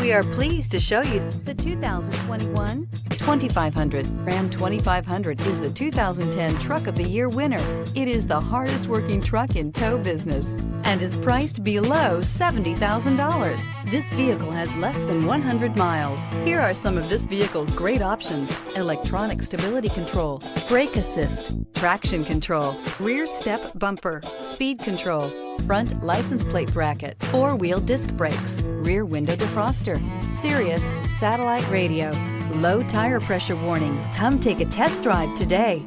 We are pleased to show you the 2021 2500. Ram 2500 is the 2010 Truck of the Year winner. It is the hardest working truck in tow business and is priced below $70,000. This vehicle has less than 100 miles. Here are some of this vehicle's great options: electronic stability control, brake assist, traction control, rear step bumper, speed control, front license plate bracket, four-wheel disc brakes, rear window defroster, Sirius satellite radio, low tire pressure warning. Come take a test drive today.